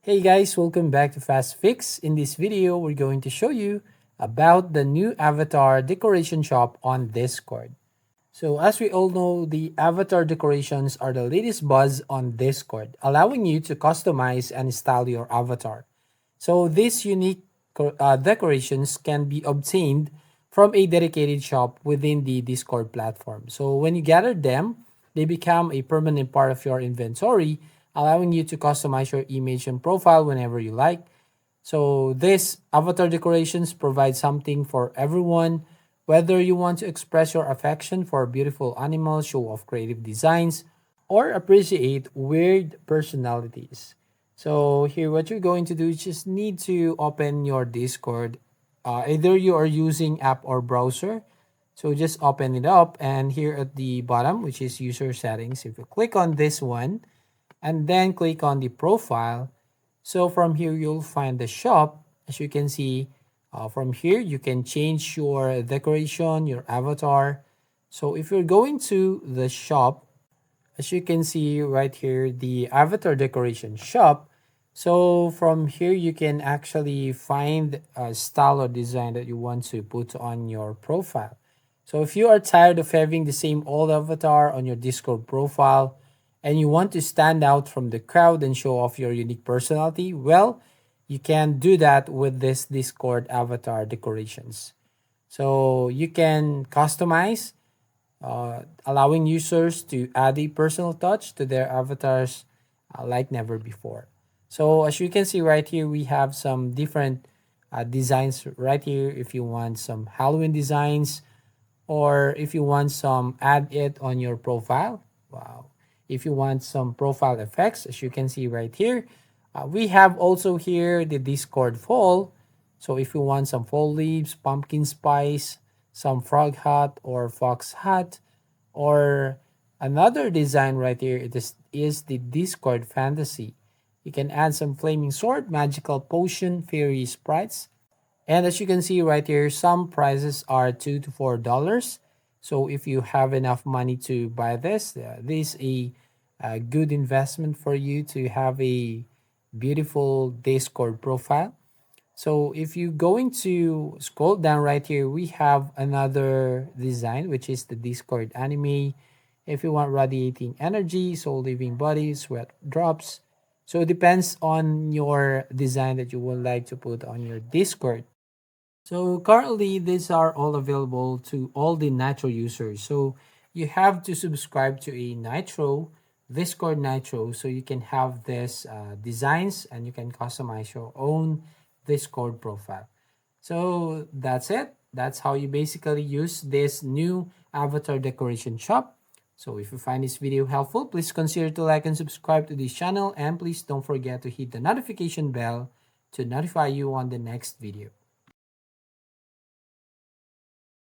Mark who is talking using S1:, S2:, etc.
S1: Hey guys, welcome back to Fast Fix. In this video, we're going to show you about the new avatar decoration shop on Discord. So as we all know, the avatar decorations are the latest buzz on Discord, allowing you to customize and style your avatar. So these unique decorations can be obtained from a dedicated shop within the Discord platform. So when you gather them, they become a permanent part of your inventory, allowing you to customize your image and profile whenever you like. So these avatar decorations provide something for everyone, whether you want to express your affection for beautiful animals, show off creative designs, or appreciate weird personalities. So here what you're going to do is just need to open your Discord. Either you are using app or browser. So just open it up and here at the bottom, which is user settings, if you click on this one and then click on the profile. So from here, you'll find the shop. As you can see, from here, you can change your decoration, your avatar. So if you're going to the shop, as you can see right here, the avatar decoration shop. So from here, you can actually find a style or design that you want to put on your profile. So if you are tired of having the same old avatar on your Discord profile and you want to stand out from the crowd and show off your unique personality, well, you can do that with this Discord avatar decorations. So you can customize, allowing users to add a personal touch to their avatars like never before. So as you can see right here, we have some different designs right here. If you want some Halloween designs, or if you want some add it on your profile. Wow. If you want some profile effects, as you can see right here, we have also here the Discord fall. So if you want some fall leaves, pumpkin spice, some frog hat or fox hat, or another design right here, is the Discord fantasy. You can add some flaming sword, magical potion, fairy sprites, and as you can see right here, some prices are $2 to $4. So if you have enough money to buy this is a good investment for you to have a beautiful Discord profile. So if you going to scroll down right here, we have another design, which is the Discord anime. If you want radiating energy, soul living body, sweat drops. So it depends on your design that you would like to put on your Discord. So currently, these are all available to all the Nitro users. So you have to subscribe to a Nitro, Discord Nitro, so you can have this designs and you can customize your own Discord profile. So that's it. That's how you basically use this new avatar decoration shop. So if you find this video helpful, please consider to like and subscribe to this channel, and please don't forget to hit the notification bell to notify you on the next video.